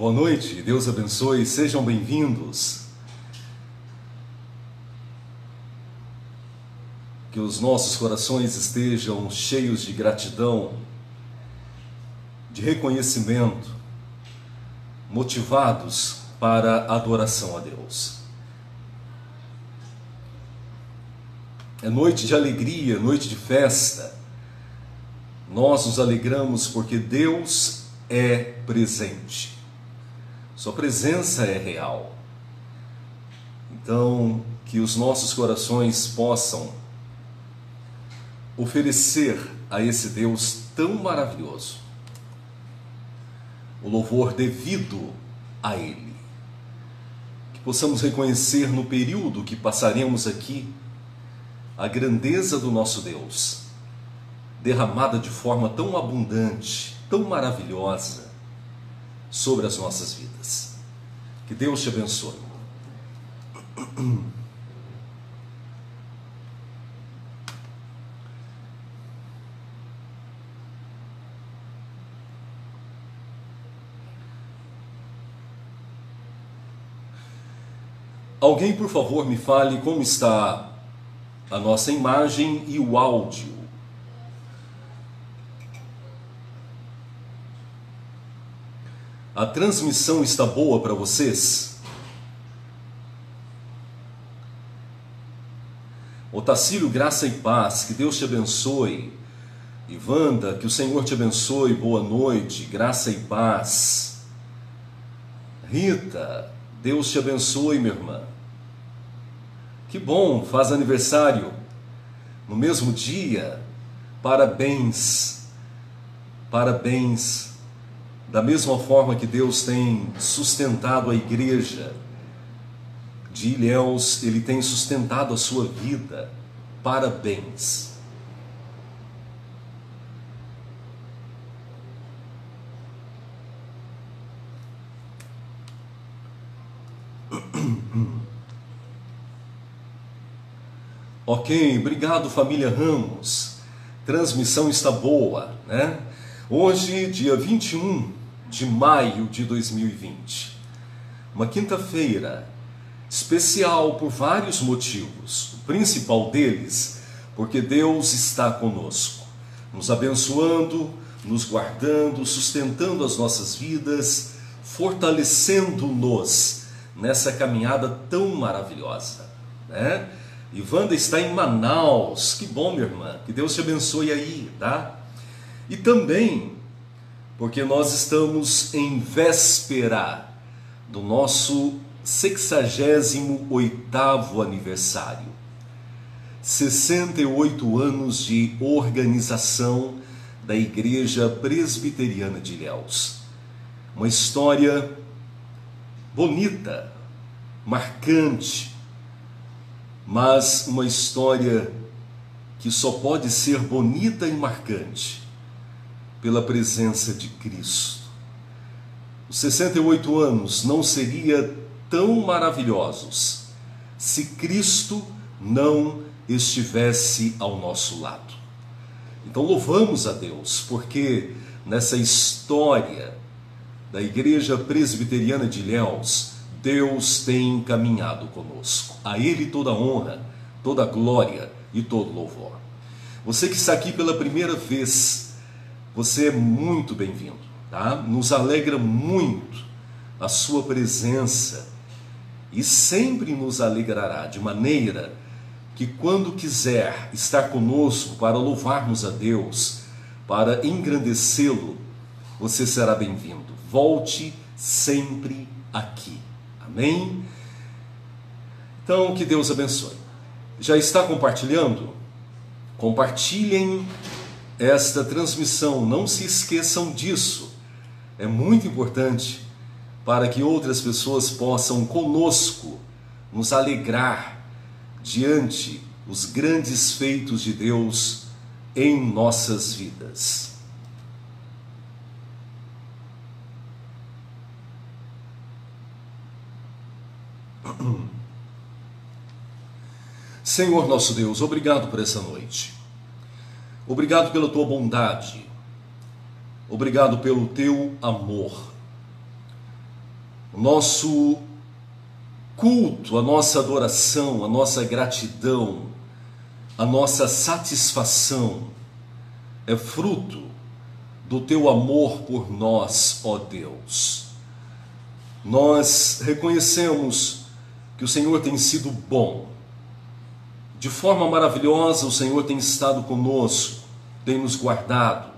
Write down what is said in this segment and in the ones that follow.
Boa noite, Deus abençoe, sejam bem-vindos. Que os nossos corações estejam cheios de gratidão, de reconhecimento, motivados para a adoração a Deus. É noite de alegria, noite de festa. Nós nos alegramos porque Deus é presente. Sua presença é real. Então, que os nossos corações possam oferecer a esse Deus tão maravilhoso o louvor devido a Ele. Que possamos reconhecer no período que passaremos aqui a grandeza do nosso Deus, derramada de forma tão abundante, tão maravilhosa sobre as nossas vidas. Que Deus te abençoe. Alguém, por favor, me fale como está a nossa imagem e o áudio. A transmissão está boa para vocês? Otacílio, graça e paz, que Deus te abençoe. Ivanda, que o Senhor te abençoe, boa noite, graça e paz. Rita, Deus te abençoe, minha irmã. Que bom, faz aniversário no mesmo dia. Parabéns, parabéns. Da mesma forma que Deus tem sustentado a igreja de Ilhéus, Ele tem sustentado a sua vida. Parabéns. Ok, obrigado, família Ramos. Transmissão está boa, né? Hoje, dia 21 de maio de 2020. Uma quinta-feira especial por vários motivos. O principal deles, porque Deus está conosco, nos abençoando, nos guardando, sustentando as nossas vidas, fortalecendo-nos nessa caminhada tão maravilhosa, né? Ivanda está em Manaus, que bom, minha irmã, que Deus te abençoe aí, tá? E também porque nós estamos em véspera do nosso 68º aniversário. 68 anos de organização da Igreja Presbiteriana de Ilhéus. Uma história bonita, marcante, mas uma história que só pode ser bonita e marcante pela presença de Cristo. Os 68 anos não seriam tão maravilhosos se Cristo não estivesse ao nosso lado. Então louvamos a Deus, porque nessa história da Igreja Presbiteriana de Ilhéus, Deus tem caminhado conosco. A Ele toda a honra, toda a glória e todo louvor. Você que está aqui pela primeira vez, você é muito bem-vindo, tá? Nos alegra muito a sua presença e sempre nos alegrará, de maneira que quando quiser estar conosco para louvarmos a Deus, para engrandecê-lo, você será bem-vindo. Volte sempre aqui. Amém? Então, que Deus abençoe. Já está compartilhando? Compartilhem esta transmissão, não se esqueçam disso. É muito importante para que outras pessoas possam conosco nos alegrar diante os grandes feitos de Deus em nossas vidas. Senhor nosso Deus, obrigado por essa noite. Obrigado pela tua bondade. Obrigado pelo teu amor. O nosso culto, a nossa adoração, a nossa gratidão, a nossa satisfação é fruto do teu amor por nós, ó Deus. Nós reconhecemos que o Senhor tem sido bom. De forma maravilhosa, o Senhor tem estado conosco, tem nos guardado,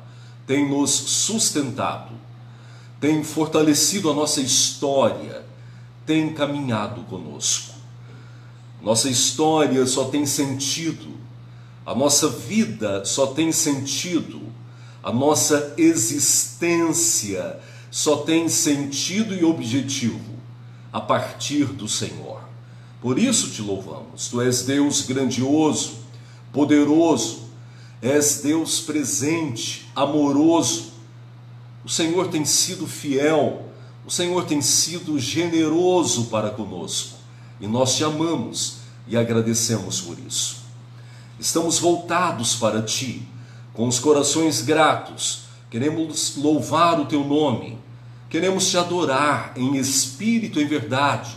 tem nos sustentado, tem fortalecido a nossa história, tem caminhado conosco. Nossa história só tem sentido, a nossa vida só tem sentido, a nossa existência só tem sentido e objetivo a partir do Senhor. Por isso te louvamos. Tu és Deus grandioso, poderoso, és Deus presente, amoroso. O Senhor tem sido fiel, o Senhor tem sido generoso para conosco e nós te amamos e agradecemos por isso. Estamos voltados para ti, com os corações gratos, queremos louvar o teu nome, queremos te adorar em espírito e em verdade,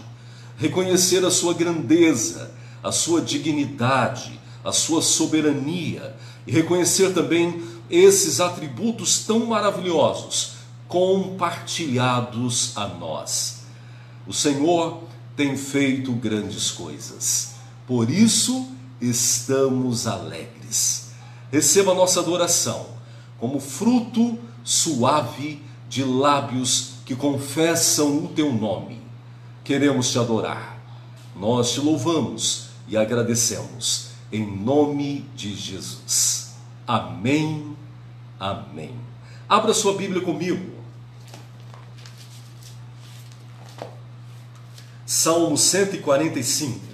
reconhecer a sua grandeza, a sua dignidade, a sua soberania e reconhecer também esses atributos tão maravilhosos compartilhados a nós. O Senhor tem feito grandes coisas, por isso estamos alegres. Receba a nossa adoração como fruto suave de lábios que confessam o teu nome. Queremos te adorar, nós te louvamos e agradecemos, em nome de Jesus. Amém, amém. Abra sua Bíblia comigo. Salmo 145.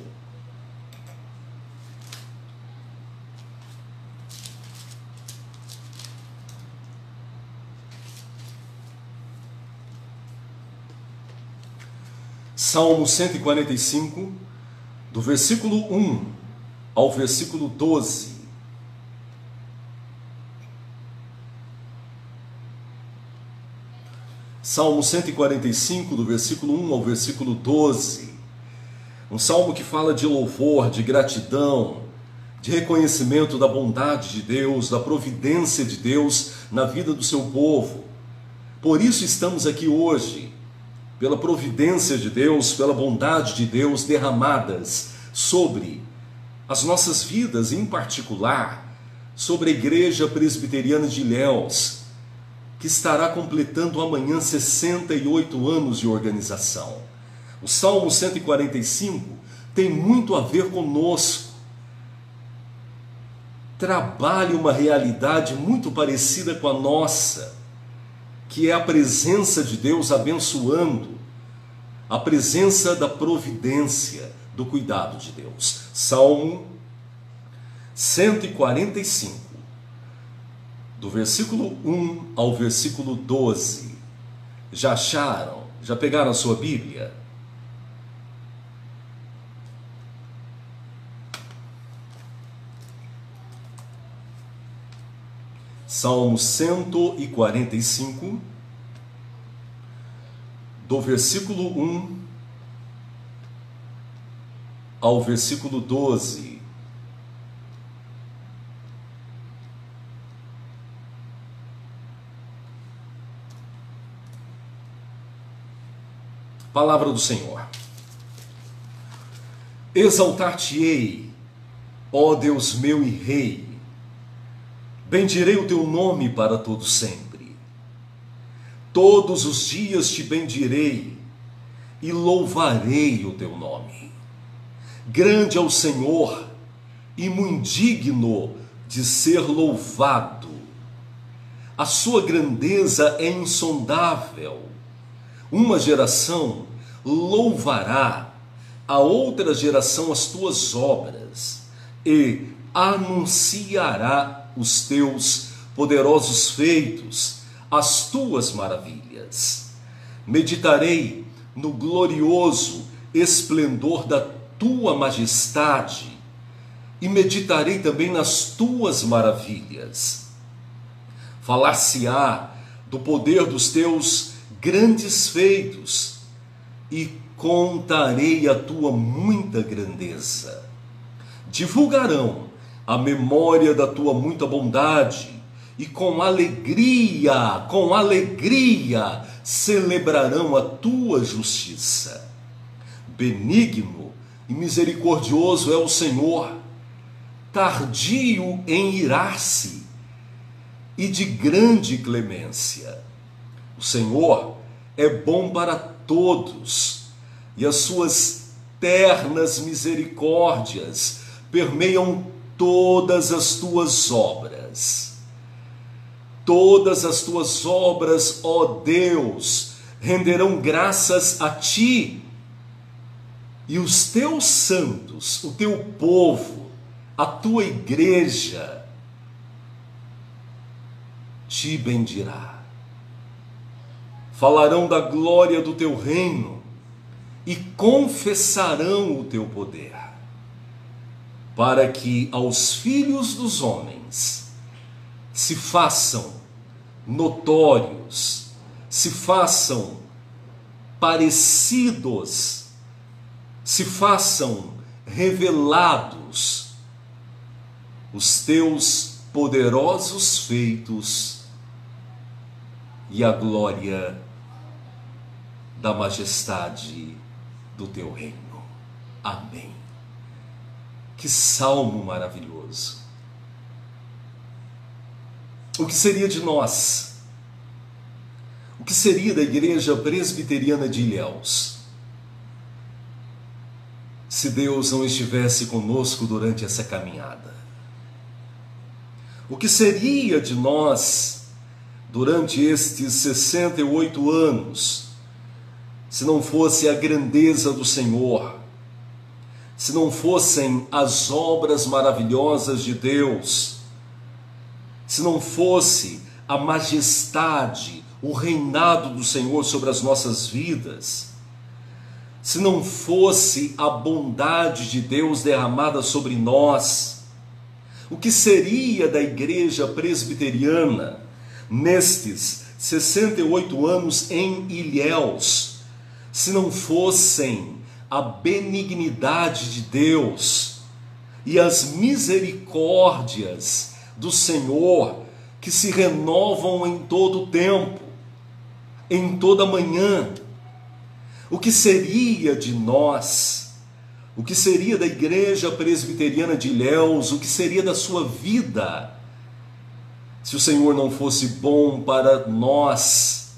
Salmo 145, do versículo 1 ao versículo 12. Salmo 145, do versículo 1 ao versículo 12. Um salmo que fala de louvor, de gratidão, de reconhecimento da bondade de Deus, da providência de Deus na vida do seu povo. Por isso estamos aqui hoje, pela providência de Deus, pela bondade de Deus derramadas sobre as nossas vidas, em particular sobre a Igreja Presbiteriana de Ilhéus, que estará completando amanhã 68 anos de organização. O Salmo 145 tem muito a ver conosco. Trabalha uma realidade muito parecida com a nossa, que é a presença de Deus abençoando, a presença da providência, do cuidado de Deus. Salmo 145, do versículo 1 ao versículo 12. Já acharam? Já pegaram a sua Bíblia? Salmo 145, do versículo 1 ao versículo 12. Palavra do Senhor. Exaltar-te-ei, ó Deus meu e Rei, bendirei o teu nome para todo sempre. Todos os dias te bendirei e louvarei o teu nome. Grande é o Senhor e muito digno de ser louvado. A sua grandeza é insondável. Uma geração louvará a outra geração as tuas obras e anunciará os teus poderosos feitos, as tuas maravilhas. Meditarei no glorioso esplendor da tua majestade e meditarei também nas tuas maravilhas. Falar-se-á do poder dos teus grandes feitos e contarei a tua muita grandeza. Divulgarão a memória da tua muita bondade, e com alegria celebrarão a tua justiça. Benigno e misericordioso é o Senhor, tardio em irar-se e de grande clemência. O Senhor é bom para todos, e as suas ternas misericórdias permeiam todas as tuas obras. Todas as tuas obras, ó Deus, renderão graças a ti, e os teus santos, o teu povo, a tua igreja, te bendirá. Falarão da glória do teu reino e confessarão o teu poder, para que aos filhos dos homens se façam notórios, se façam parecidos, se façam revelados os teus poderosos feitos e a glória da majestade do teu reino. Amém. Que salmo maravilhoso! O que seria de nós? O que seria da Igreja Presbiteriana de Ilhéus se Deus não estivesse conosco durante essa caminhada? O que seria de nós durante estes 68 anos, se não fosse a grandeza do Senhor, se não fossem as obras maravilhosas de Deus, se não fosse a majestade, o reinado do Senhor sobre as nossas vidas, se não fosse a bondade de Deus derramada sobre nós? O que seria da Igreja Presbiteriana nestes 68 anos em Ilhéus, se não fossem a benignidade de Deus e as misericórdias do Senhor, que se renovam em todo o tempo, em toda manhã? O que seria de nós? O que seria da Igreja Presbiteriana de Ilhéus? O que seria da sua vida, se o Senhor não fosse bom para nós,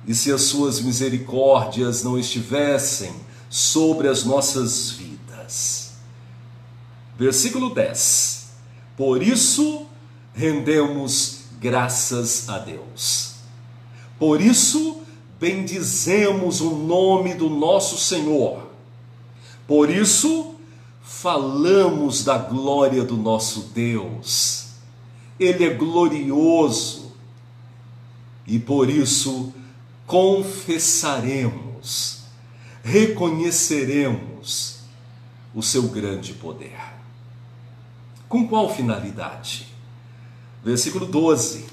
e se as suas misericórdias não estivessem sobre as nossas vidas? Versículo 10. Por isso rendemos graças a Deus. Por isso bendizemos o nome do nosso Senhor. Por isso falamos da glória do nosso Deus. Ele é glorioso, e por isso confessaremos, reconheceremos o seu grande poder. Com qual finalidade? Versículo 12.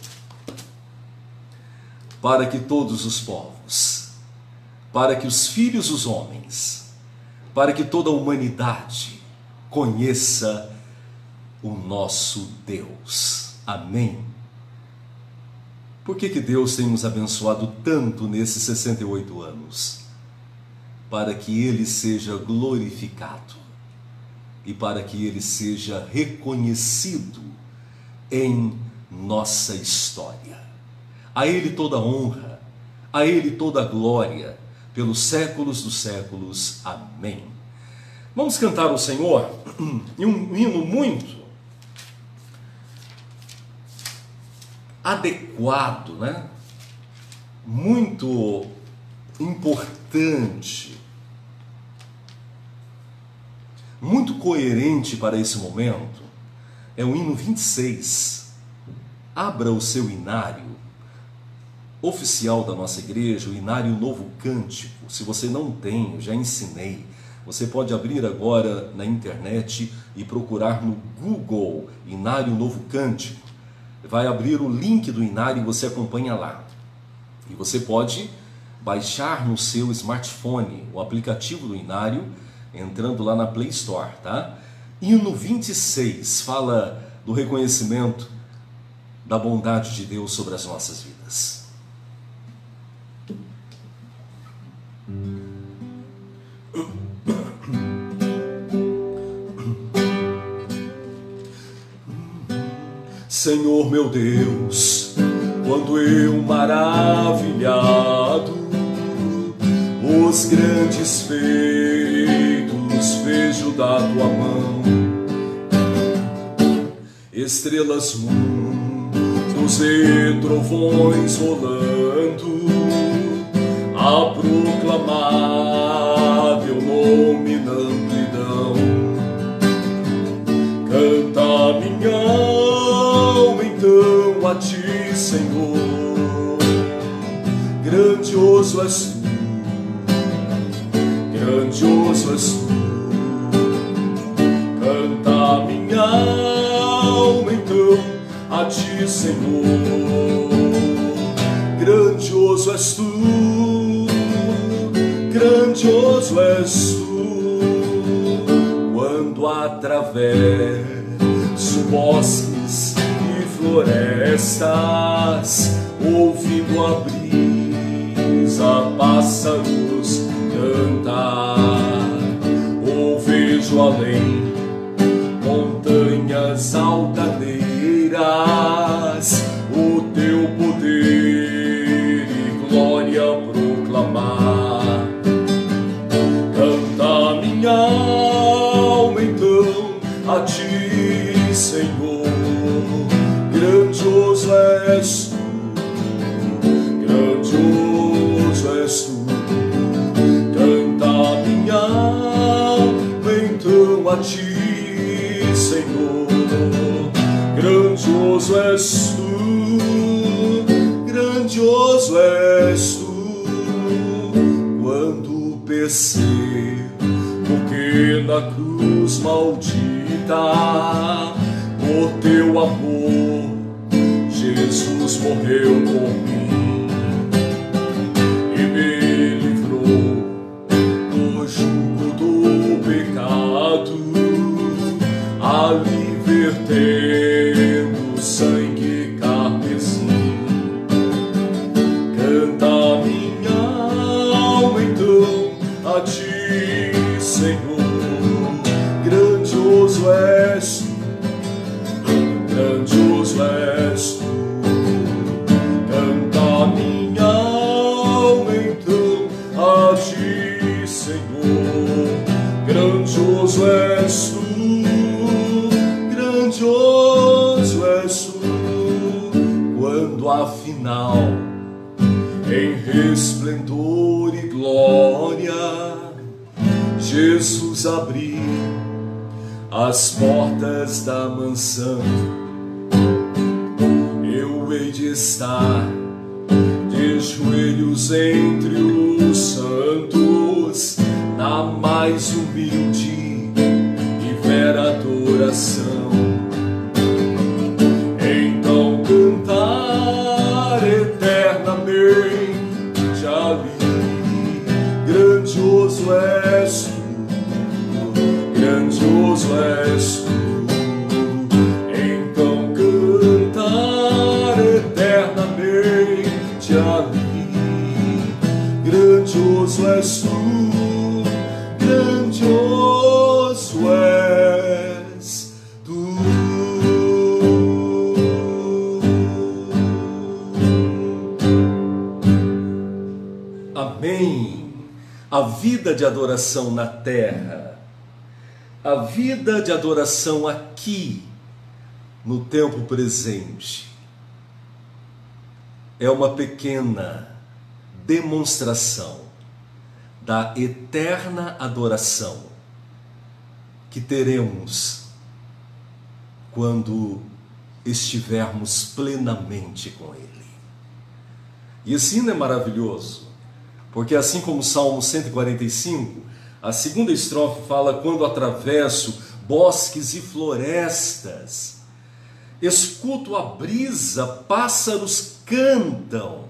Para que todos os povos, para que os filhos dos homens, para que toda a humanidade conheça o nosso Deus. Amém. Por que Deus tem nos abençoado tanto nesses 68 anos? Para que Ele seja glorificado e para que Ele seja reconhecido em nossa história. A Ele toda honra, a Ele toda glória, pelos séculos dos séculos. Amém. Vamos cantar ao Senhor em um hino muito adequado, né? Muito importante, muito coerente para esse momento. É o hino 26. Abra o seu inário oficial da nossa igreja, o Inário Novo Cântico. Se você não tem, eu já ensinei. Você pode abrir agora na internet e procurar no Google Inário Novo Cântico. Vai abrir o link do Inário e você acompanha lá. E você pode baixar no seu smartphone o aplicativo do Inário, entrando lá na Play Store, tá? Hino 26 fala do reconhecimento da bondade de Deus sobre as nossas vidas. Senhor meu Deus, quando eu maravilhado os grandes feitos vejo da tua mão, estrelas, mundos e trovões rolando a proclamar teu nome na amplidão. Canta minha alma então a ti, Senhor, grandioso és tu, grandioso és tu. Canta minha alma então a ti, Senhor, grandioso és tu, grandioso és tu. Quando atravesso bosques e florestas, ouvindo a brisa, pássaros cantar, ou vejo além montanhas altaneiras, o teu poder e glória proclamar. Canta minha alma então a ti, Senhor, grandioso és tu, grandioso és tu. Canta minha alma então a ti, Senhor, grandioso és tu, grandioso és tu. Quando percebo que na cruz maldita por teu amor Jesus morreu por mim e me livrou do jugo do pecado, ali vertendo sangue carmesim. Canta minha alma então a ti, Senhor, grandioso és tu, grandioso és tu. Canta minha alma então a ti, Senhor, grandioso és tu, grandioso és tu. Quando afinal em resplendor e glória Jesus abrir as portas da mansão, eu hei de estar de joelhos entre os santos, na mais humilde e vera adoração. Então cantar eternamente ali, grandioso és tu, grandioso és tu. Então cantar eternamente ali, grandioso és tu, grandioso és tu. Amém. A vida de adoração na terra, a vida de adoração aqui, no tempo presente, é uma pequena demonstração da eterna adoração que teremos quando estivermos plenamente com Ele. E esse hino é maravilhoso, porque assim como o Salmo 145, a segunda estrofe fala: quando atravesso bosques e florestas, escuto a brisa, pássaros cantam,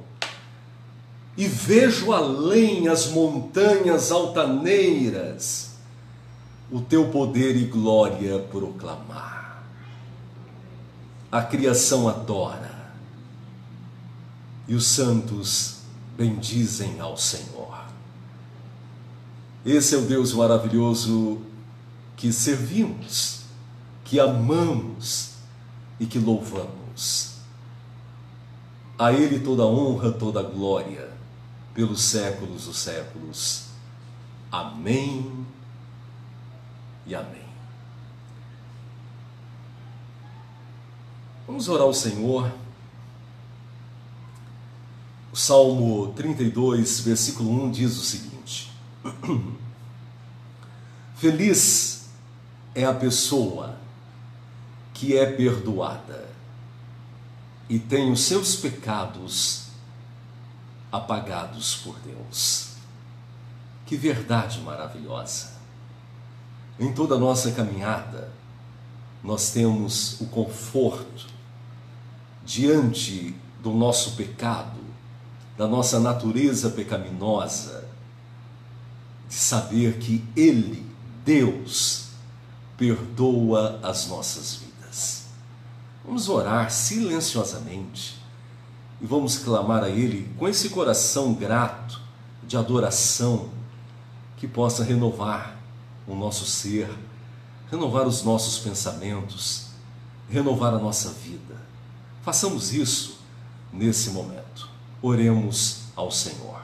e vejo além as montanhas altaneiras o teu poder e glória proclamar. A criação adora e os santos bendizem ao Senhor. Esse é o Deus maravilhoso que servimos, que amamos e que louvamos. A Ele toda honra, toda glória, pelos séculos dos séculos. Amém e amém. Vamos orar ao Senhor. O Salmo 32, versículo 1 diz o seguinte: Feliz é a pessoa que é perdoada e tem os seus pecados apagados por Deus. Que verdade maravilhosa! Em toda a nossa caminhada, nós temos o conforto diante do nosso pecado, da nossa natureza pecaminosa, de saber que Ele, Deus, perdoa as nossas vidas. Vamos orar silenciosamente e vamos clamar a Ele com esse coração grato de adoração que possa renovar o nosso ser, renovar os nossos pensamentos, renovar a nossa vida. Façamos isso nesse momento. Oremos ao Senhor.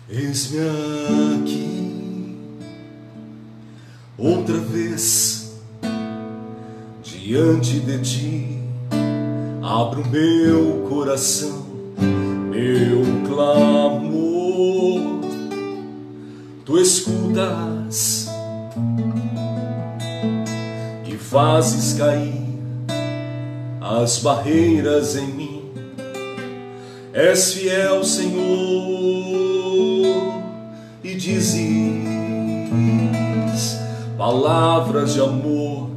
Eis-me aqui, outra vez, diante de ti, abro meu coração, meu clamor, tu escutas e fazes cair as barreiras em mim, és fiel, Senhor, e dizes palavras de amor,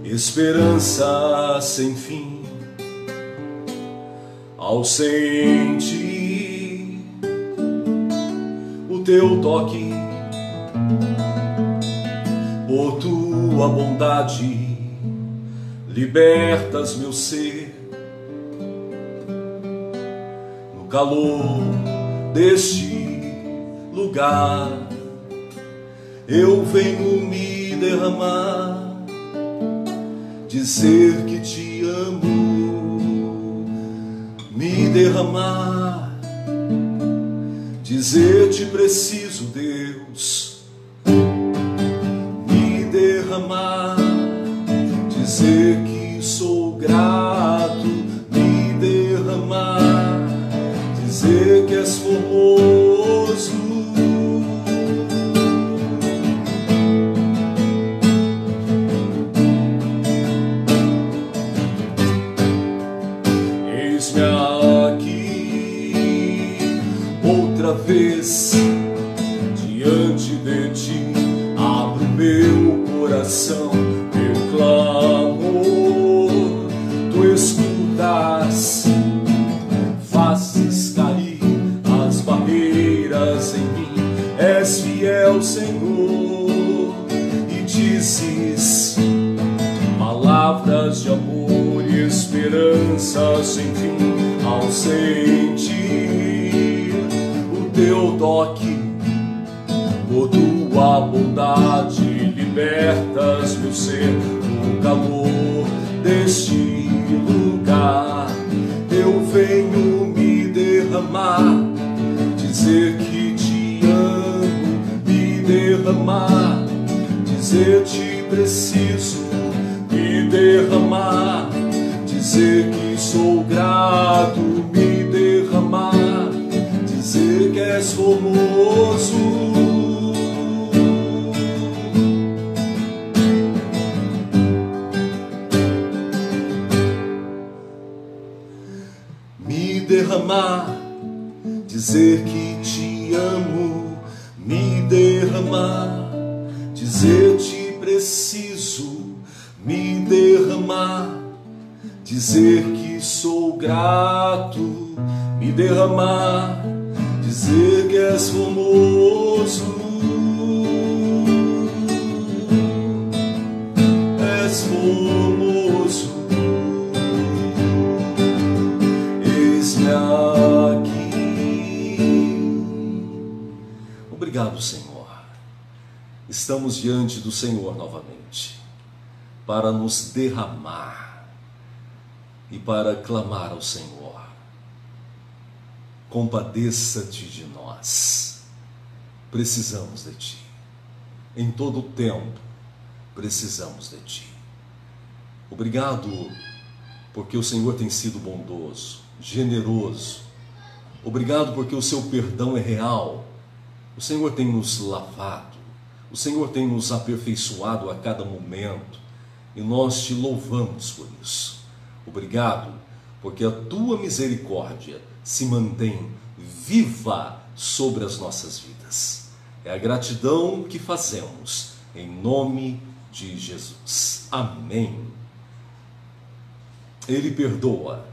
esperança sem fim. Ao sentir o teu toque, por tua bondade, libertas meu ser. No calor deste lugar, eu venho me derramar, dizer que te amo, me derramar, dizer te preciso, Deus, me derramar, dizer que sou grato, me derramar, dizer que és formoso. Eis-me aqui, outra vez, diante de ti, abro meu coração, meu clamor, tu escutas, fazes cair as barreiras em mim, és fiel, Senhor, sem fim ao sentir o teu toque. Por tua bondade libertas meu ser no calor deste lugar. Eu venho me derramar, dizer que te amo, me derramar, dizer te preciso, me derramar, dizer que sou grato, me derramar, dizer que és formoso. Me derramar, dizer que te amo, me derramar, dizer te preciso, me derramar, dizer que sou grato, me derramar, dizer que és formoso. És formoso. Eis-me aqui. Obrigado, Senhor. Estamos diante do Senhor novamente para nos derramar e para clamar ao Senhor. Compadeça-te de nós. Precisamos de Ti. Em todo o tempo, precisamos de Ti. Obrigado, porque o Senhor tem sido bondoso, generoso. Obrigado, porque o Seu perdão é real. O Senhor tem nos lavado. O Senhor tem nos aperfeiçoado a cada momento. E nós Te louvamos por isso. Obrigado, porque a Tua misericórdia se mantém viva sobre as nossas vidas. É a gratidão que fazemos em nome de Jesus. Amém. Ele perdoa,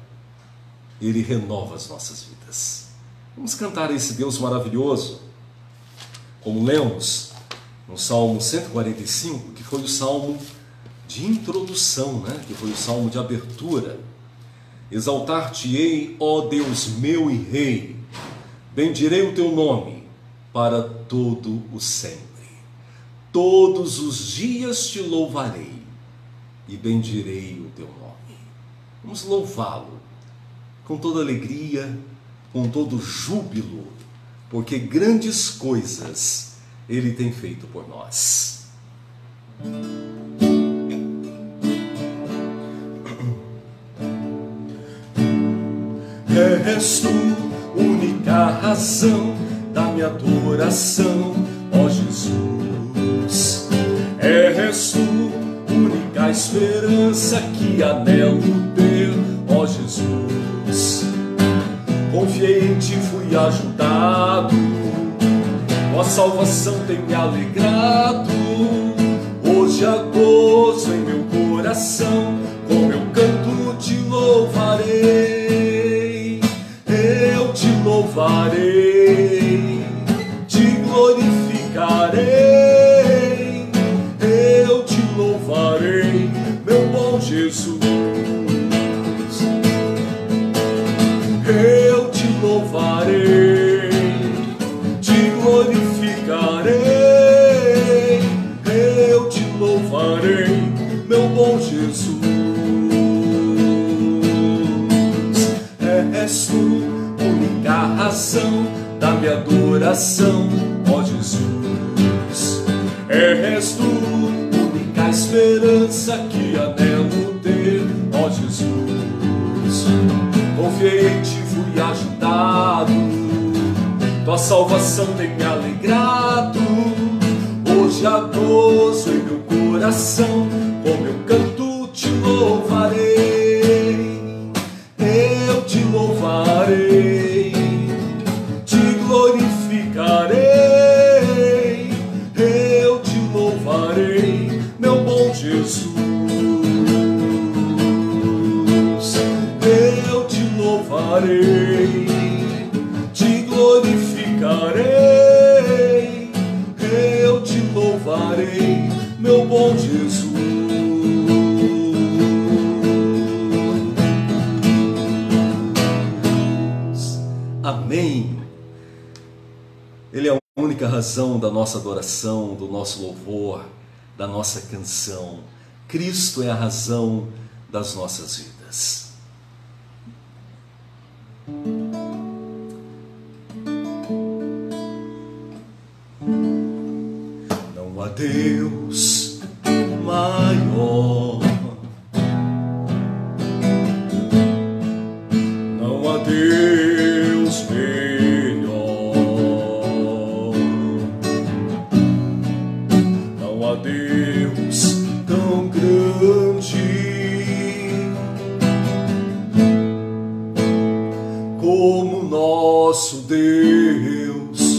Ele renova as nossas vidas. Vamos cantar a esse Deus maravilhoso, como lemos no Salmo 145, que foi o salmo de introdução, que foi o salmo de abertura. Exaltar-te-ei, ó Deus meu e Rei, bendirei o teu nome para todo o sempre. Todos os dias te louvarei e bendirei o teu nome. Vamos louvá-lo com toda alegria, com todo júbilo, porque grandes coisas Ele tem feito por nós. És tu, única razão da minha adoração, ó Jesus. És tu, única esperança que anelo ter, ó Jesus. Confiei em Ti, fui ajudado, tua salvação tem me alegrado. Hoje há gozo em meu coração, com meu canto Te louvarei. Eu Te louvarei, Te glorificarei. Eu Te louvarei, meu bom Jesus. Eu Te louvarei, Te glorificarei. Eu Te louvarei, meu bom Jesus. És tu, única razão da minha adoração, ó Jesus. És tu, única esperança que anelo ter, ó Jesus. Confiei em Ti, fui ajudado, tua salvação tem me alegrado. Hoje há gozo em meu coração, com meu canto Te louvarei. Eu Te louvarei, Te glorificarei. Eu Te louvarei, meu bom Jesus. Eu Te louvarei, Te glorificarei. Eu Te louvarei, meu bom Jesus. Amém. Ele é a única razão da nossa adoração, do nosso louvor, da nossa canção. Cristo é a razão das nossas vidas. Não há Deus maior, não há Deus melhor, não há Deus tão grande como nosso Deus.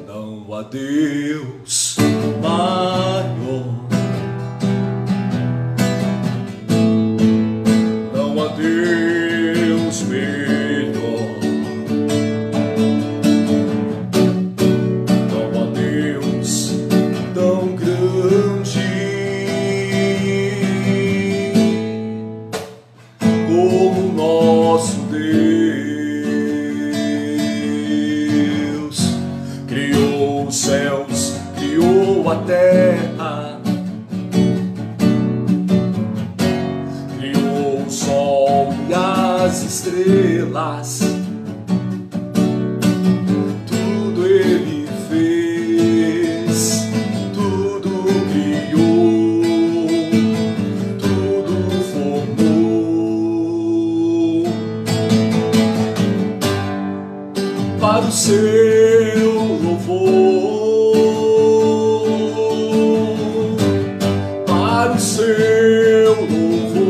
Não há Deus maior, não há Deus melhor, não há Deus tão grande como nosso Deus. Criou os céus, criou a terra, criou o sol e as estrelas, tudo Ele fez, tudo criou, tudo formou para o seu louvor, para o seu louvor,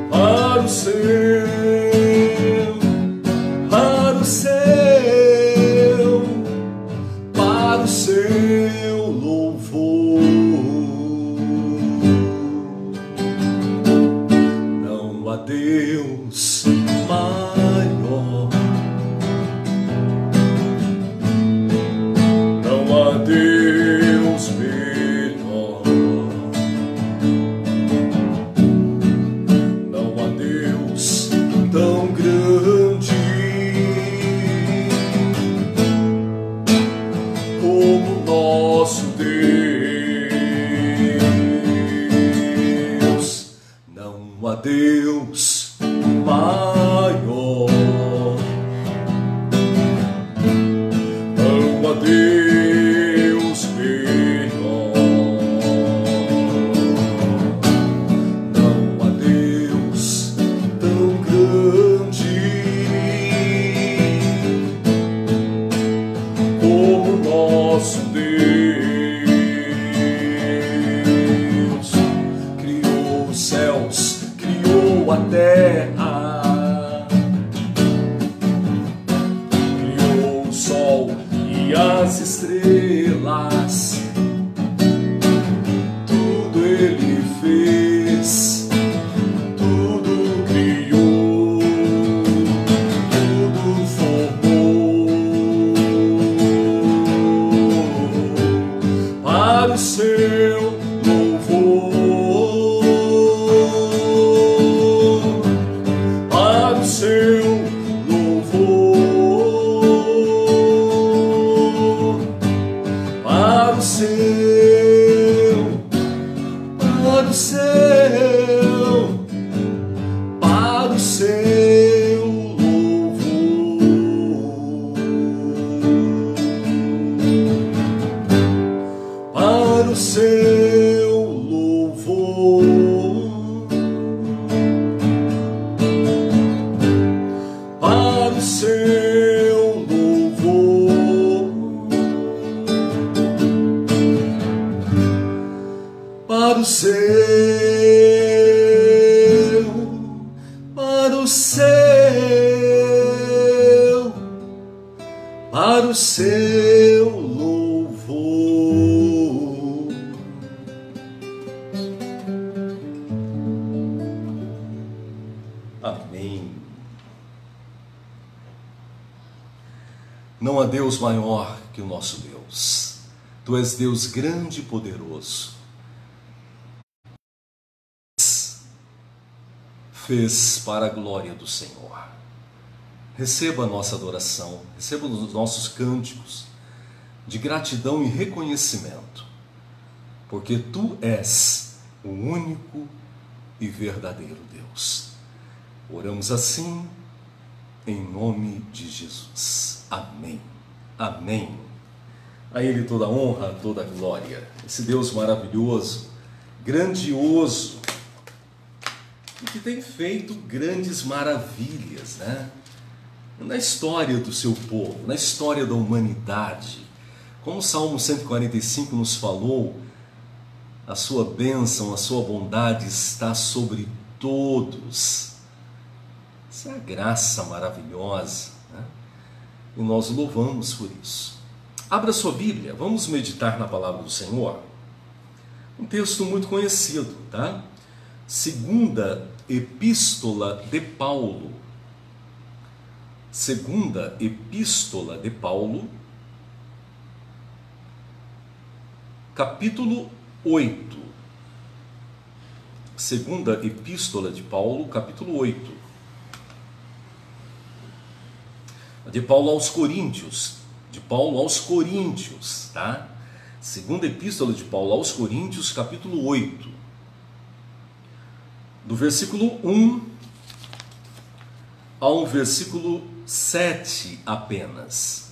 para o seu, para o seu, para o seu louvor. Não há Deus maior, não há Deus melhor, não há Deus tão grande como nosso Deus. Não há Deus maior, não há Deus melhor, não há Deus tão grande como nosso Deus. Criou os céus, criou a terra, criou o sol e as estrelas, tudo Ele fez, tudo criou, tudo formou para o seu louvor, para o seu louvor, para o seu, para o seu, para o seu louvor, para o seu louvor, para o seu louvor, para o seu, para o seu, para o seu louvor. Amém. Não há Deus maior que o nosso Deus. Tu és Deus grande e poderoso. fez para a glória do Senhor. Receba a nossa adoração, receba os nossos cânticos de gratidão e reconhecimento, porque Tu és o único e verdadeiro Deus. Oramos assim, em nome de Jesus. Amém. Amém. A Ele toda a honra, toda a glória. Esse Deus maravilhoso, grandioso, e que tem feito grandes maravilhas, na história do seu povo, na história da humanidade. Como o Salmo 145 nos falou, a sua bênção, a sua bondade está sobre todos. Essa é a graça maravilhosa, e nós o louvamos por isso. Abra sua Bíblia, vamos meditar na palavra do Senhor. Um texto muito conhecido, tá? Segunda Epístola de Paulo. Segunda Epístola de Paulo, capítulo 8. Segunda Epístola de Paulo, capítulo 8. De Paulo aos Coríntios. De Paulo aos Coríntios, tá? Segunda Epístola de Paulo aos Coríntios, capítulo 8. Do versículo 1 ao versículo 7 apenas.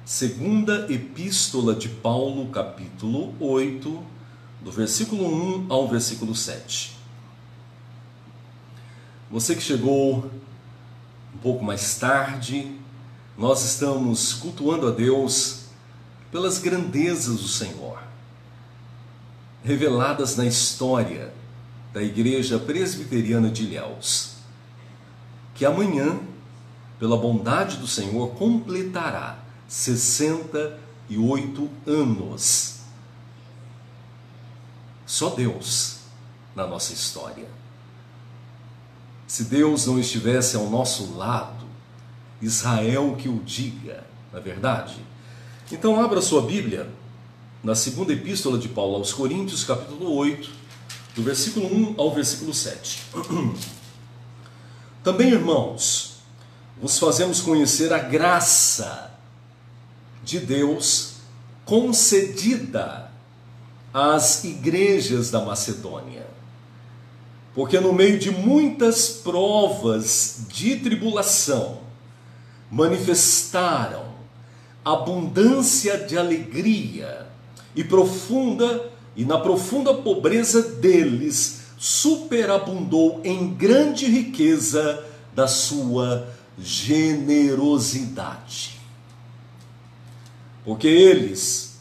Segunda Epístola de Paulo, capítulo 8, do versículo 1 ao versículo 7. Você que chegou um pouco mais tarde, nós estamos cultuando a Deus pelas grandezas do Senhor, reveladas na história da Igreja Presbiteriana de Ilhéus, que amanhã, pela bondade do Senhor, completará 68 anos. Só Deus na nossa história. Se Deus não estivesse ao nosso lado, Israel que o diga, não é verdade? Então abra sua Bíblia na segunda Epístola de Paulo aos Coríntios, capítulo 8, do versículo 1 ao versículo 7. Também, irmãos, vos fazemos conhecer a graça de Deus concedida às igrejas da Macedônia, porque no meio de muitas provas de tribulação manifestaram abundância de alegria e na profunda pobreza deles superabundou em grande riqueza da sua generosidade. Porque eles,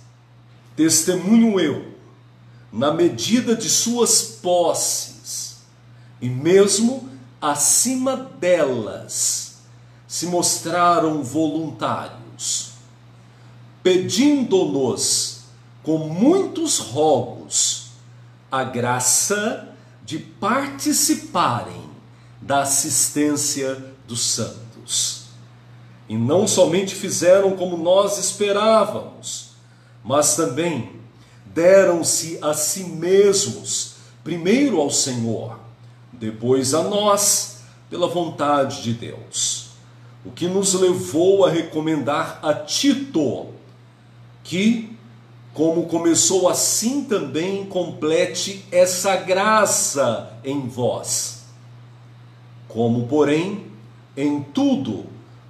testemunho eu, na medida de suas posses, e mesmo acima delas, se mostraram voluntários, pedindo-nos com muitos rogos a graça de participarem da assistência dos santos. E não somente fizeram como nós esperávamos, mas também deram-se a si mesmos, primeiro ao Senhor, depois a nós, pela vontade de Deus. O que nos levou a recomendar a Tito, que, como começou assim também, complete essa graça em vós. Como, porém, em tudo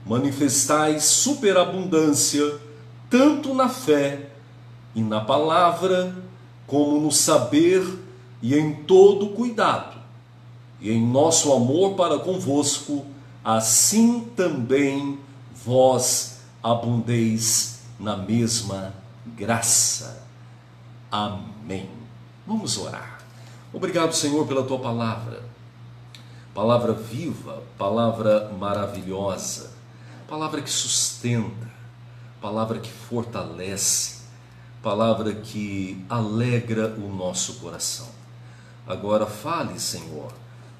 manifestais superabundância, tanto na fé e na palavra, como no saber e em todo cuidado, e em nosso amor para convosco, assim também vós abundeis na mesma graça. Amém. Vamos orar. Obrigado, Senhor, pela Tua palavra. Palavra viva, palavra maravilhosa, palavra que sustenta, palavra que fortalece, palavra que alegra o nosso coração. Agora fale, Senhor,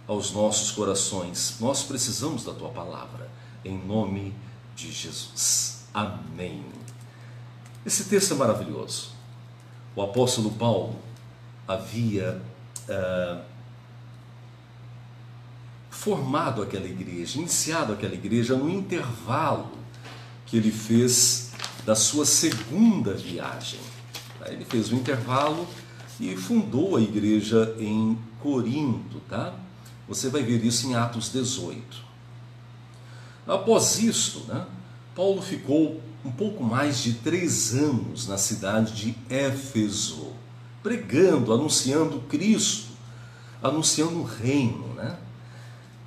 aos nossos corações. Nós precisamos da Tua palavra, em nome de Jesus. Amém. Esse texto é maravilhoso. O apóstolo Paulo havia formado aquela igreja, iniciado aquela igreja no intervalo que ele fez da sua segunda viagem. Ele fez um intervalo e fundou a igreja em Corinto, tá? Você vai ver isso em Atos 18. Após isso, Paulo ficou um pouco mais de 3 anos na cidade de Éfeso, pregando, anunciando Cristo, anunciando o reino,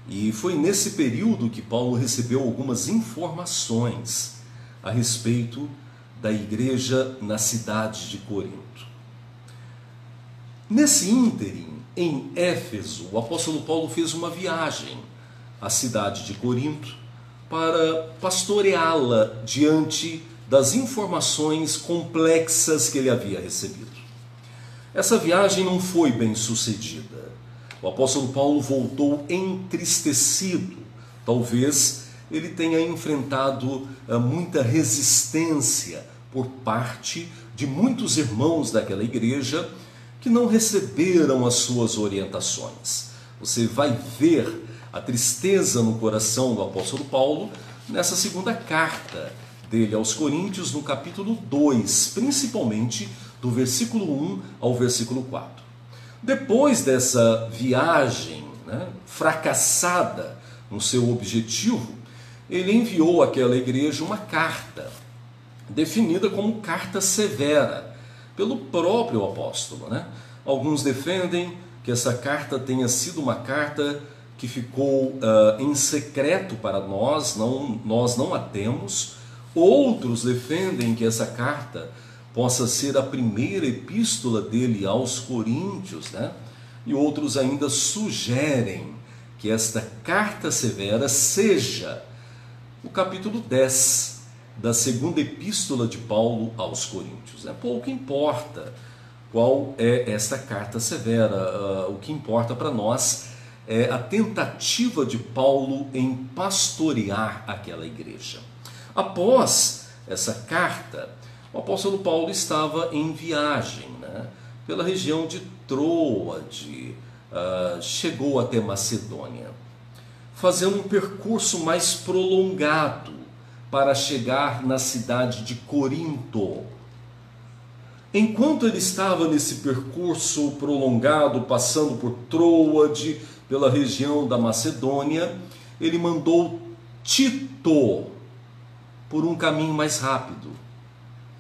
E foi nesse período que Paulo recebeu algumas informações a respeito da igreja na cidade de Corinto. Nesse ínterim, em Éfeso, o apóstolo Paulo fez uma viagem à cidade de Corinto para pastoreá-la diante das informações complexas que ele havia recebido. Essa viagem não foi bem sucedida. O apóstolo Paulo voltou entristecido. Talvez ele tenha enfrentado muita resistência por parte de muitos irmãos daquela igreja que não receberam as suas orientações. Você vai ver a tristeza no coração do apóstolo Paulo nessa segunda carta dele aos Coríntios, no capítulo 2, principalmente do versículo 1 ao versículo 4. Depois dessa viagem fracassada no seu objetivo, ele enviou àquela igreja uma carta, definida como carta severa, pelo próprio apóstolo. Alguns defendem que essa carta tenha sido uma carta que ficou em secreto para nós não a temos. Outros defendem que essa carta possa ser a primeira epístola dele aos Coríntios, E outros ainda sugerem que esta carta severa seja o capítulo 10 da segunda epístola de Paulo aos Coríntios. Pouco importa qual é esta carta severa, o que importa para nós é a tentativa de Paulo em pastorear aquela igreja. Após essa carta, o apóstolo Paulo estava em viagem pela região de Troade, chegou até Macedônia, fazendo um percurso mais prolongado para chegar na cidade de Corinto. Enquanto ele estava nesse percurso prolongado, passando por Troade, pela região da Macedônia, ele mandou Tito por um caminho mais rápido.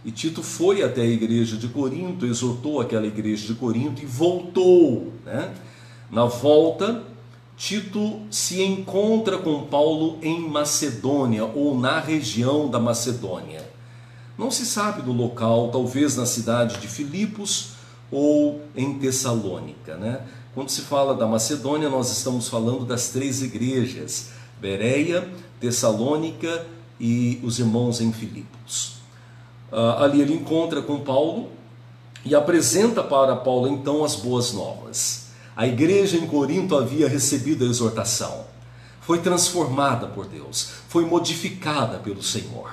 E Tito foi até a igreja de Corinto, exortou aquela igreja de Corinto e voltou. Na volta, Tito se encontra com Paulo em Macedônia, ou na região da Macedônia. Não se sabe do local, talvez na cidade de Filipos ou em Tessalônica. Quando se fala da Macedônia, nós estamos falando das 3 igrejas, Bereia, Tessalônica e os irmãos em Filipos. Ali ele encontra com Paulo e apresenta para Paulo então as boas novas. A igreja em Corinto havia recebido a exortação, foi transformada por Deus, foi modificada pelo Senhor.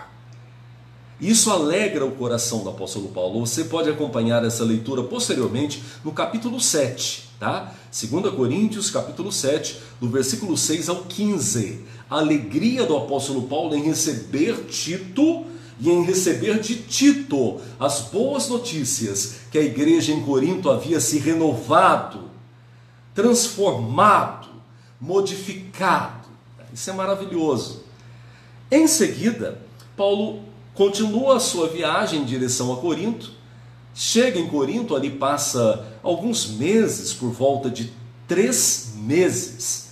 Isso alegra o coração do apóstolo Paulo. Você pode acompanhar essa leitura posteriormente no capítulo 7, tá? 2 Coríntios, capítulo 7, do versículo 6 ao 15. A alegria do apóstolo Paulo em receber Tito e em receber de Tito as boas notícias que a igreja em Corinto havia se renovado, transformado, modificado. Isso é maravilhoso. Em seguida, Paulo continua a sua viagem em direção a Corinto, chega em Corinto, ali passa alguns meses, por volta de 3 meses,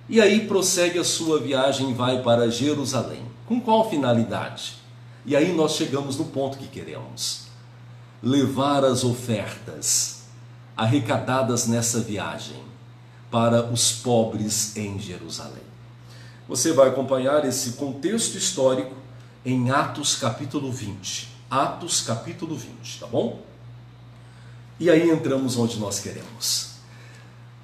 e aí prossegue a sua viagem e vai para Jerusalém. Com qual finalidade? E aí nós chegamos no ponto que queremos: levar as ofertas arrecadadas nessa viagem para os pobres em Jerusalém. Você vai acompanhar esse contexto histórico em Atos capítulo 20. Atos capítulo 20, tá bom? E aí entramos onde nós queremos.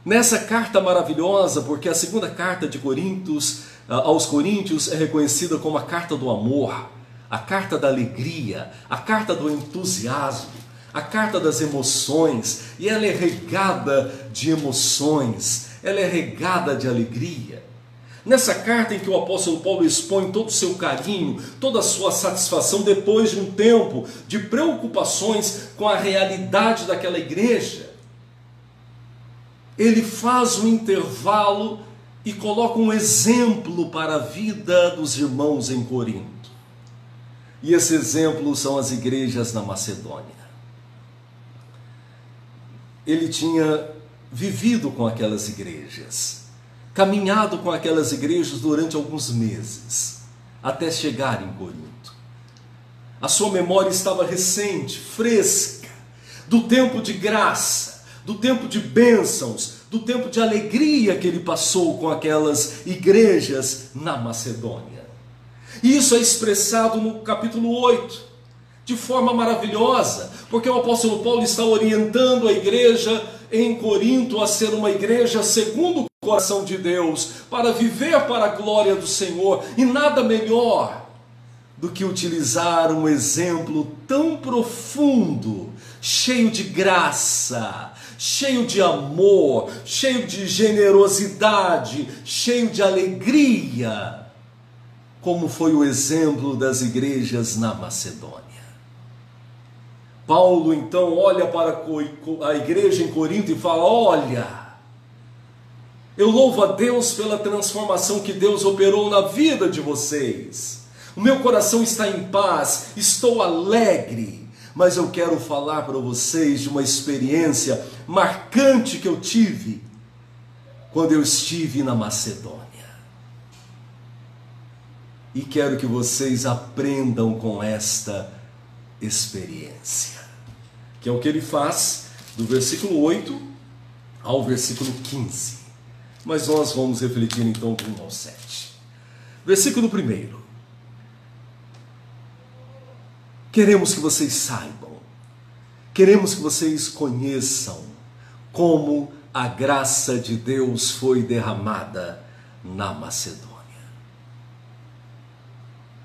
Nessa carta maravilhosa, porque a segunda carta de Coríntios, aos Coríntios é reconhecida como a carta do amor, a carta da alegria, a carta do entusiasmo, a carta das emoções, e ela é regada de emoções, ela é regada de alegria. Nessa carta em que o apóstolo Paulo expõe todo o seu carinho, toda a sua satisfação depois de um tempo de preocupações com a realidade daquela igreja, ele faz um intervalo e coloca um exemplo para a vida dos irmãos em Corinto. E esse exemplo são as igrejas na Macedônia. Ele tinha vivido com aquelas igrejas, caminhado com aquelas igrejas durante alguns meses, até chegar em Corinto. A sua memória estava recente, fresca, do tempo de graça, do tempo de bênçãos, do tempo de alegria que ele passou com aquelas igrejas na Macedônia. E isso é expressado no capítulo 8, de forma maravilhosa, porque o apóstolo Paulo está orientando a igreja em Corinto a ser uma igreja segundo o coração de Deus, para viver para a glória do Senhor, e nada melhor do que utilizar um exemplo tão profundo, cheio de graça, cheio de amor, cheio de generosidade, cheio de alegria, como foi o exemplo das igrejas na Macedônia. Paulo então olha para a igreja em Corinto e fala: olha, eu louvo a Deus pela transformação que Deus operou na vida de vocês. O meu coração está em paz, estou alegre, mas eu quero falar para vocês de uma experiência marcante que eu tive quando eu estive na Macedônia. E quero que vocês aprendam com esta experiência, que é o que ele faz do versículo 8 ao versículo 15. Mas nós vamos refletir então do 1 ao 7. Versículo 1. Queremos que vocês saibam, queremos que vocês conheçam como a graça de Deus foi derramada na Macedônia.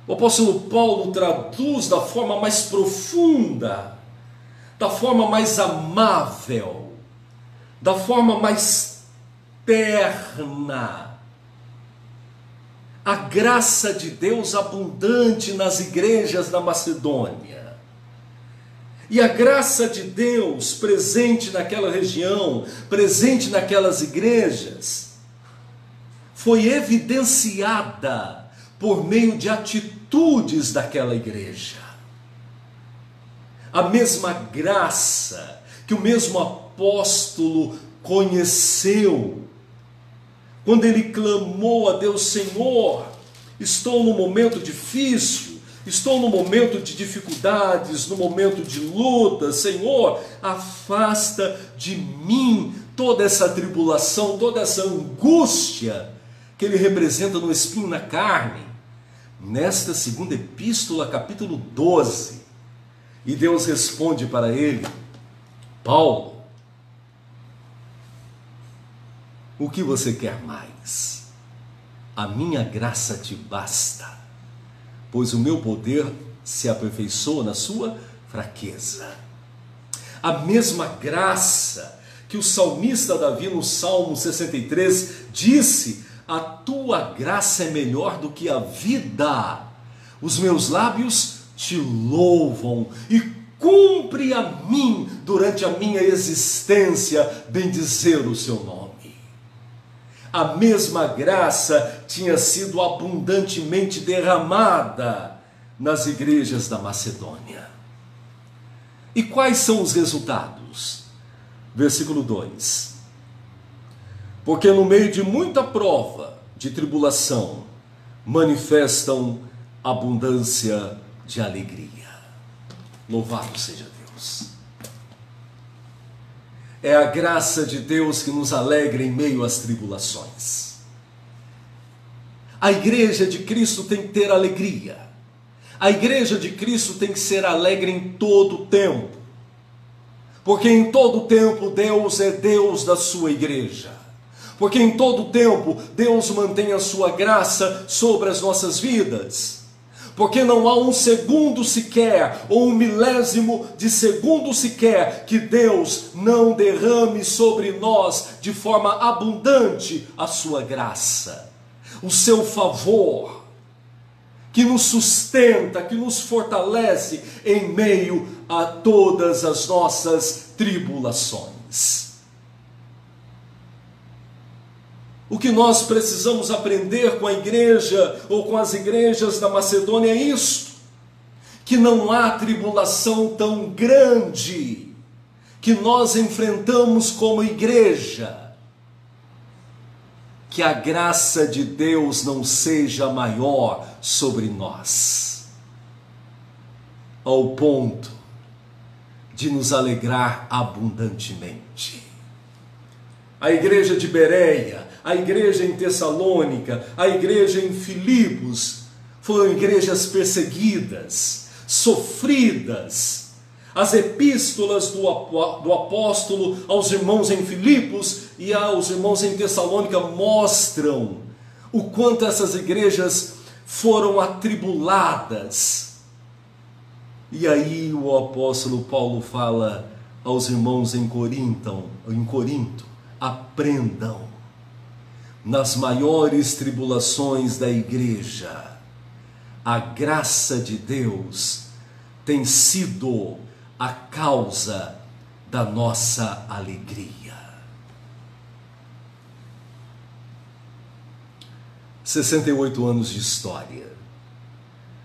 O apóstolo Paulo traduz da forma mais profunda, da forma mais amável, da forma mais terna, a graça de Deus abundante nas igrejas da Macedônia. E a graça de Deus presente naquela região, presente naquelas igrejas, foi evidenciada por meio de atitudes daquela igreja. A mesma graça que o mesmo apóstolo conheceu quando ele clamou a Deus: Senhor, estou num momento difícil, estou num momento de dificuldades, num momento de luta, Senhor, afasta de mim toda essa tribulação, toda essa angústia que ele representa no espinho na carne. Nesta segunda epístola, capítulo 12, e Deus responde para ele: Paulo, o que você quer mais? A minha graça te basta, pois o meu poder se aperfeiçoa na sua fraqueza. A mesma graça que o salmista Davi no Salmo 63 disse: a tua graça é melhor do que a vida, os meus lábios te louvam, e cumpre a mim durante a minha existência bendizer o seu nome. A mesma graça tinha sido abundantemente derramada nas igrejas da Macedônia. E quais são os resultados? Versículo 2. Porque no meio de muita prova, de tribulação, manifestam abundância de alegria. Louvado seja Deus. É a graça de Deus que nos alegra em meio às tribulações. A igreja de Cristo tem que ter alegria. A igreja de Cristo tem que ser alegre em todo o tempo. Porque em todo o tempo Deus é Deus da sua igreja. Porque em todo o tempo Deus mantém a sua graça sobre as nossas vidas. porque não há um segundo sequer, ou um milésimo de segundo sequer, que Deus não derrame sobre nós de forma abundante a sua graça, o seu favor, que nos sustenta, que nos fortalece em meio a todas as nossas tribulações. O que nós precisamos aprender com a igreja ou com as igrejas da Macedônia é isto: que não há tribulação tão grande que nós enfrentamos como igreja, que a graça de Deus não seja maior sobre nós, ao ponto de nos alegrar abundantemente. A igreja de Bereia, a igreja em Tessalônica, a igreja em Filipos, foram igrejas perseguidas, sofridas. As epístolas do apóstolo aos irmãos em Filipos e aos irmãos em Tessalônica mostram o quanto essas igrejas foram atribuladas. E aí o apóstolo Paulo fala aos irmãos em Corinto: aprendam nas maiores tribulações da igreja, a graça de Deus tem sido a causa da nossa alegria. 68 anos de história,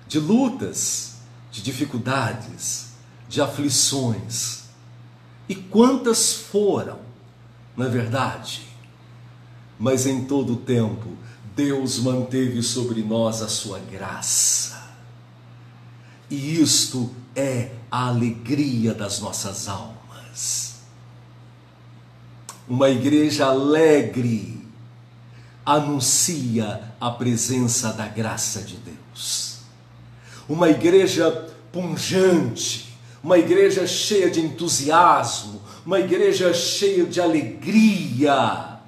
de lutas, de dificuldades, de aflições. E quantas foram, na verdade? Mas em todo o tempo, Deus manteve sobre nós a sua graça. E isto é a alegria das nossas almas. Uma igreja alegre anuncia a presença da graça de Deus. Uma igreja pungente, uma igreja cheia de entusiasmo, uma igreja cheia de alegria,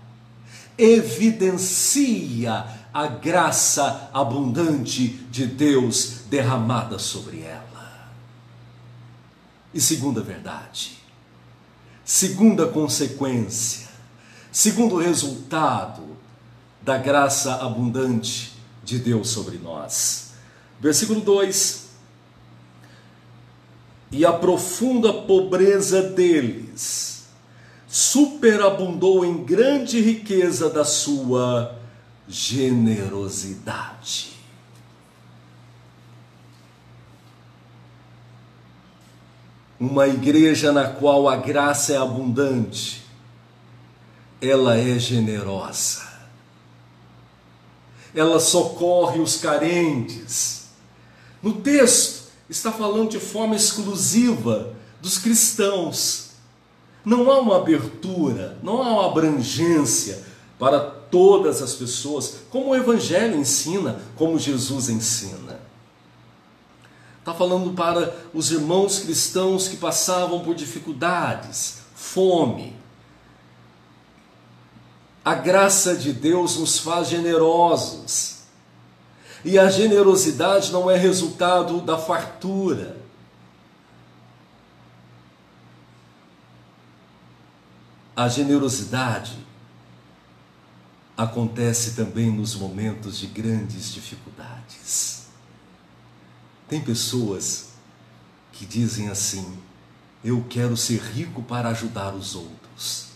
evidencia a graça abundante de Deus derramada sobre ela. E segunda verdade, segunda consequência, segundo resultado da graça abundante de Deus sobre nós. Versículo 2: e a profunda pobreza deles superabundou em grande riqueza da sua generosidade. Uma igreja na qual a graça é abundante, ela é generosa. Ela socorre os carentes. No texto está falando de forma exclusiva dos cristãos. Não há uma abertura, não há uma abrangência para todas as pessoas, como o Evangelho ensina, como Jesus ensina. Está falando para os irmãos cristãos que passavam por dificuldades, fome. A graça de Deus nos faz generosos. E a generosidade não é resultado da fartura. A generosidade acontece também nos momentos de grandes dificuldades. Tem pessoas que dizem assim: eu quero ser rico para ajudar os outros.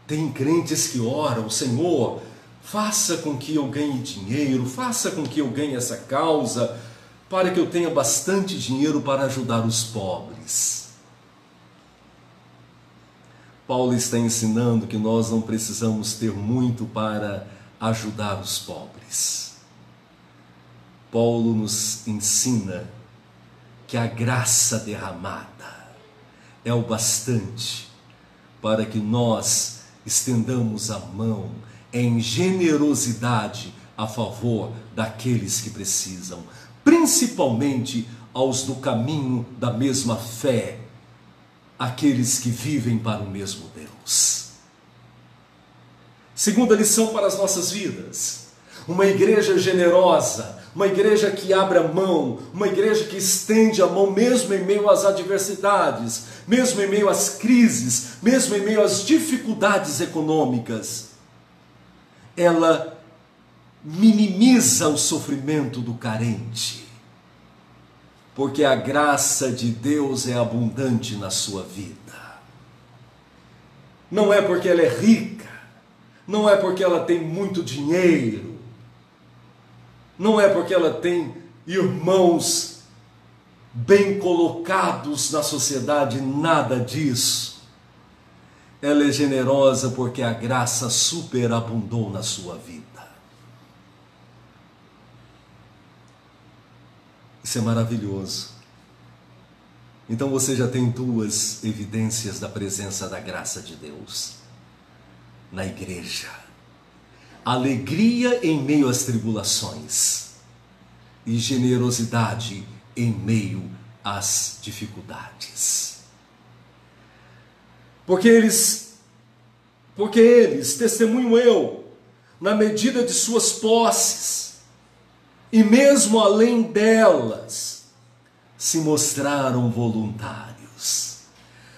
Tem crentes que oram: Senhor, faça com que eu ganhe dinheiro, faça com que eu ganhe essa causa, para que eu tenha bastante dinheiro para ajudar os pobres. Paulo está ensinando que nós não precisamos ter muito para ajudar os pobres. Paulo nos ensina que a graça derramada é o bastante para que nós estendamos a mão em generosidade a favor daqueles que precisam, principalmente aos do caminho da mesma fé, aqueles que vivem para o mesmo Deus. Segunda lição para as nossas vidas: uma igreja generosa uma igreja que abre a mão, uma igreja que estende a mão mesmo em meio às adversidades, mesmo em meio às crises, mesmo em meio às dificuldades econômicas. Ela minimiza o sofrimento do carente, porque a graça de Deus é abundante na sua vida. Não é porque ela é rica, não é porque ela tem muito dinheiro, não é porque ela tem irmãos bem colocados na sociedade, nada disso. Ela é generosa porque a graça superabundou na sua vida. Isso é maravilhoso. Então você já tem duas evidências da presença da graça de Deus na igreja: alegria em meio às tribulações e generosidade em meio às dificuldades. Porque eles, testemunho eu, na medida de suas posses, e mesmo além delas, se mostraram voluntários.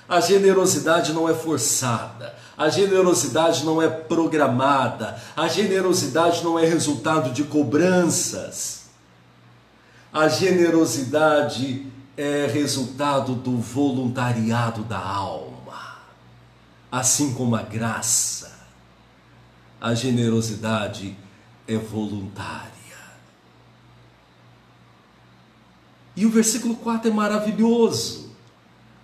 A generosidade não é forçada, a generosidade não é programada, a generosidade não é resultado de cobranças. A generosidade é resultado do voluntariado da alma, assim como a graça. A generosidade é voluntária. E o versículo 4 é maravilhoso,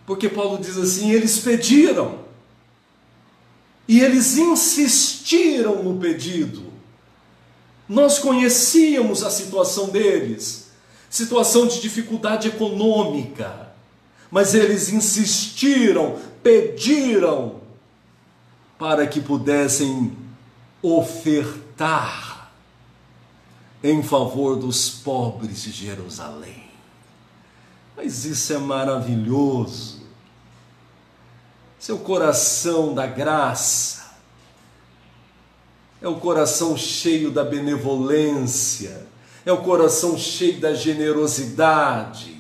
porque Paulo diz assim: eles pediram, e eles insistiram no pedido. Nós conhecíamos a situação deles, situação de dificuldade econômica, mas eles insistiram, pediram, para que pudessem ofertar em favor dos pobres de Jerusalém. Mas isso é maravilhoso. Seu coração da graça é o coração cheio da benevolência, é o coração cheio da generosidade.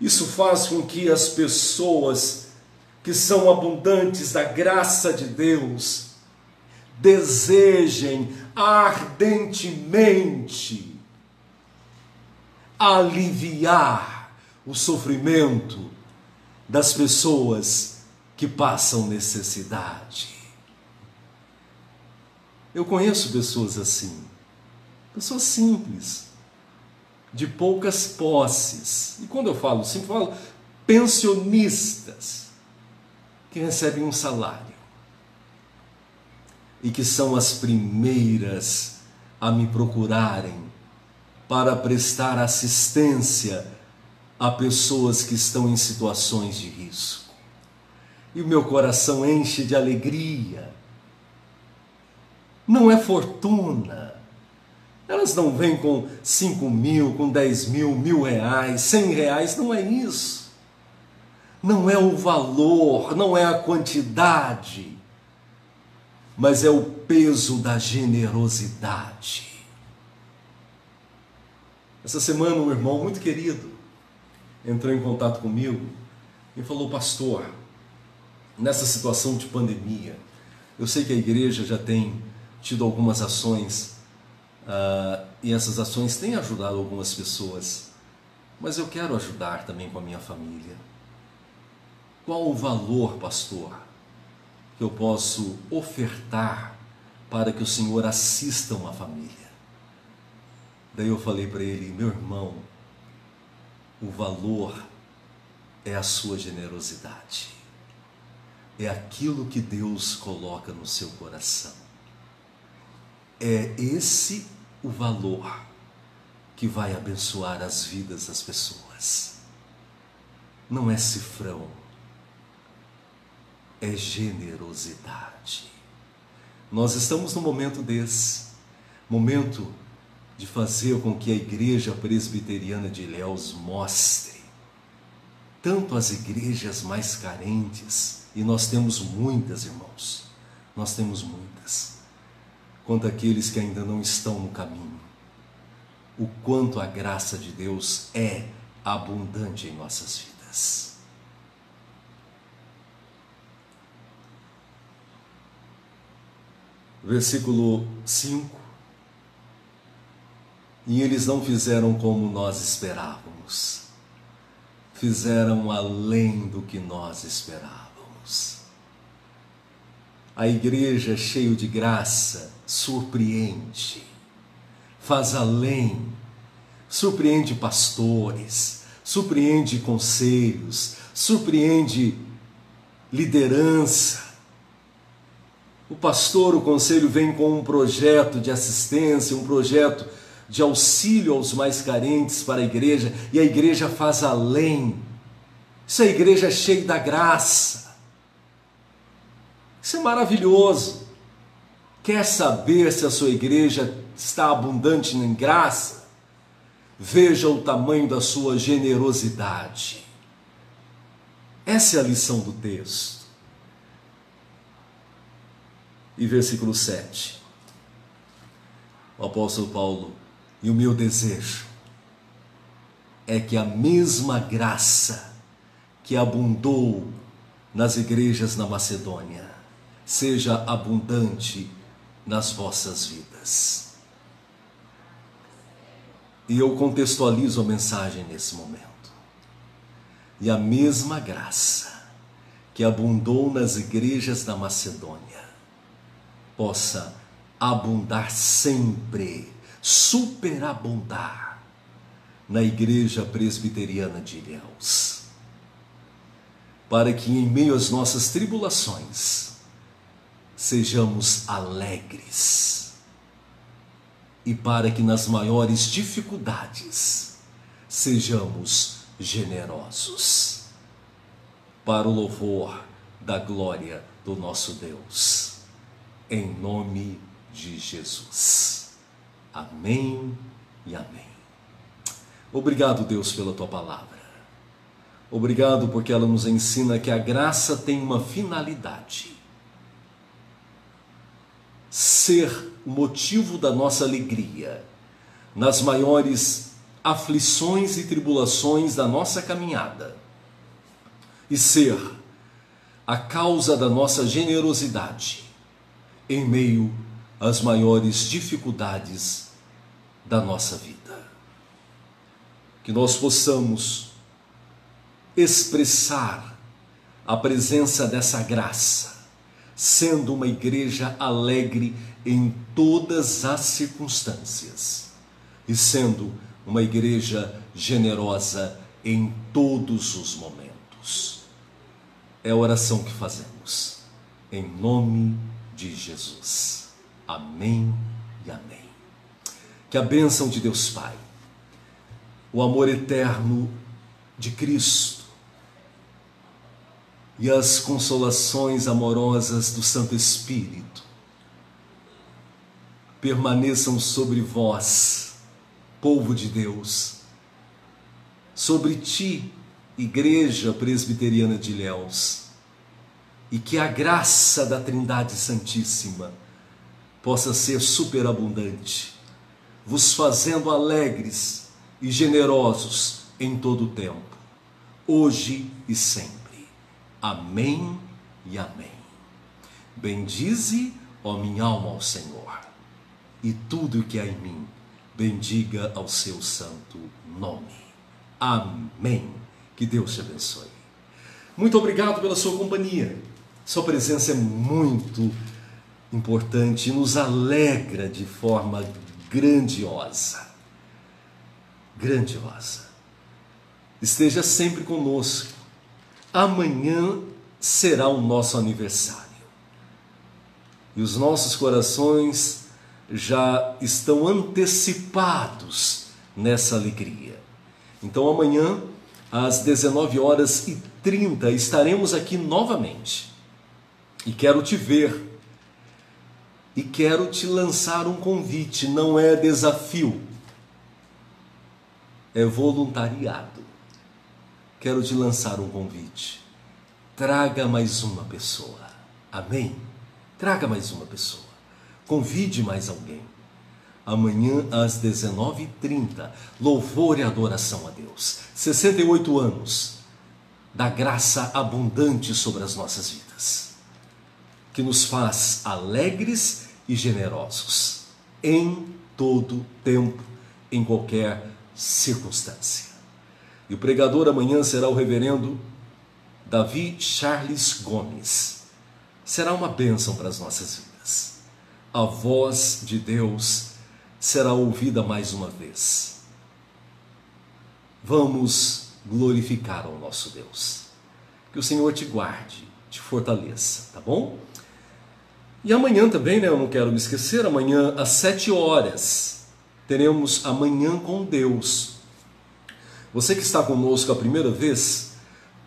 Isso faz com que as pessoas que são abundantes da graça de Deus desejem ardentemente aliviar o sofrimento das pessoas que passam necessidade. Eu conheço pessoas assim, pessoas simples, de poucas posses. E quando eu falo simples, eu falo pensionistas, que recebem um salário e que são as primeiras a me procurarem para prestar assistência a pessoas que estão em situações de risco. E o meu coração enche de alegria. Não é fortuna. Elas não vêm com 5 mil, com 10 mil, R$1.000, R$100, não é isso. Não é o valor, não é a quantidade, mas é o peso da generosidade. Essa semana um irmão muito querido entrou em contato comigo e falou: pastor, nessa situação de pandemia, eu sei que a igreja já tem tido algumas ações, e essas ações têm ajudado algumas pessoas, mas eu quero ajudar também com a minha família. Qual o valor, pastor, que eu posso ofertar para que o Senhor assista uma família? Daí eu falei para ele: meu irmão, o valor é a sua generosidade, é aquilo que Deus coloca no seu coração. É esse o valor que vai abençoar as vidas das pessoas. Não é cifrão, é generosidade. Nós estamos num momento desse, momento de fazer com que a Igreja Presbiteriana de Ilhéus mostre tanto as igrejas mais carentes, e nós temos muitas, irmãos, nós temos muitas, quanto aqueles que ainda não estão no caminho. o quanto a graça de Deus é abundante em nossas vidas. Versículo 5. E eles não fizeram como nós esperávamos, fizeram além do que nós esperávamos. A igreja, cheia de graça, surpreende, faz além, surpreende pastores, surpreende conselhos, surpreende liderança. O pastor, o conselho vem com um projeto de assistência, um projeto de auxílio aos mais carentes para a igreja, e a igreja faz além. Isso é a igreja cheia da graça. Isso é maravilhoso. Quer saber se a sua igreja está abundante em graça? Veja o tamanho da sua generosidade. Essa é a lição do texto. E versículo 7. O apóstolo Paulo: e o meu desejo é que a mesma graça que abundou nas igrejas na Macedônia seja abundante nas vossas vidas. E eu contextualizo a mensagem nesse momento. E a mesma graça que abundou nas igrejas da Macedônia possa abundar sempre, superabundar na igreja presbiteriana de Ilhéus, para que em meio às nossas tribulações sejamos alegres, e para que nas maiores dificuldades sejamos generosos, para o louvor da glória do nosso Deus, em nome de Jesus. Amém e amém. Obrigado, Deus, pela tua palavra. Obrigado porque ela nos ensina que a graça tem uma finalidade: ser o motivo da nossa alegria nas maiores aflições e tribulações da nossa caminhada, e ser a causa da nossa generosidade em meio às maiores dificuldades da nossa vida. Que nós possamos expressar a presença dessa graça, sendo uma igreja alegre em todas as circunstâncias e sendo uma igreja generosa em todos os momentos. É a oração que fazemos, em nome de Jesus. Amém e amém. Que a bênção de Deus Pai, o amor eterno de Cristo e as consolações amorosas do Santo Espírito permaneçam sobre vós, povo de Deus, sobre ti, Igreja Presbiteriana de Ilhéus, e que a graça da Trindade Santíssima possa ser superabundante, vos fazendo alegres e generosos em todo o tempo, hoje e sempre. Amém e amém. Bendize, ó minha alma, ao Senhor, e tudo que há em mim, bendiga ao seu santo nome. Amém. Que Deus te abençoe. Muito obrigado pela sua companhia. Sua presença é muito importante e nos alegra de forma grandiosa. Grandiosa. Esteja sempre conosco. Amanhã será o nosso aniversário. E os nossos corações já estão antecipados nessa alegria. Então amanhã, às 19h30, estaremos aqui novamente. E quero te ver. E quero te lançar um convite. Não é desafio, é voluntariado. Quero te lançar um convite. Traga mais uma pessoa. Amém? Traga mais uma pessoa. Convide mais alguém. Amanhã às 19h30, louvor e adoração a Deus. 68 anos da graça abundante sobre as nossas vidas, que nos faz alegres e generosos em todo tempo, em qualquer circunstância. E o pregador amanhã será o reverendo Davi Charles Gomes. Será uma bênção para as nossas vidas. A voz de Deus será ouvida mais uma vez. Vamos glorificar ao nosso Deus. Que o Senhor te guarde, te fortaleça, tá bom? E amanhã também, eu não quero me esquecer, amanhã às 7 horas, teremos Amanhã com Deus. Você que está conosco a primeira vez,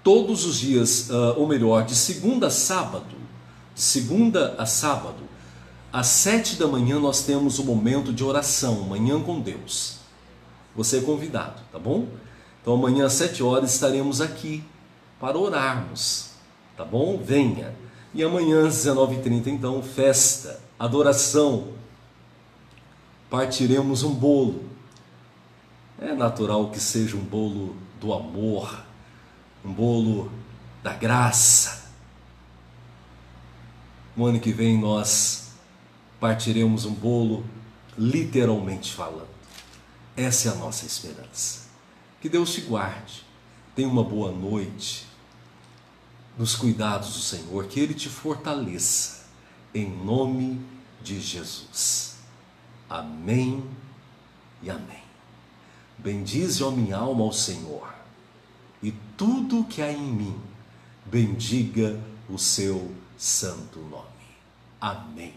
todos os dias, ou melhor, de segunda a sábado, às 7 da manhã nós temos um momento de oração, Manhã com Deus. Você é convidado, tá bom? Então amanhã às 7 horas estaremos aqui para orarmos, tá bom? Venha. E amanhã às 19h30 então, festa, adoração. Partiremos um bolo. É natural que seja um bolo do amor, um bolo da graça. No ano que vem nós partiremos um bolo, literalmente falando. Essa é a nossa esperança. Que Deus te guarde. Tenha uma boa noite. Nos cuidados do Senhor, que Ele te fortaleça. Em nome de Jesus. Amém e amém. Bendize, ó minha alma, ao Senhor, e tudo que há em mim, bendiga o seu santo nome. Amém.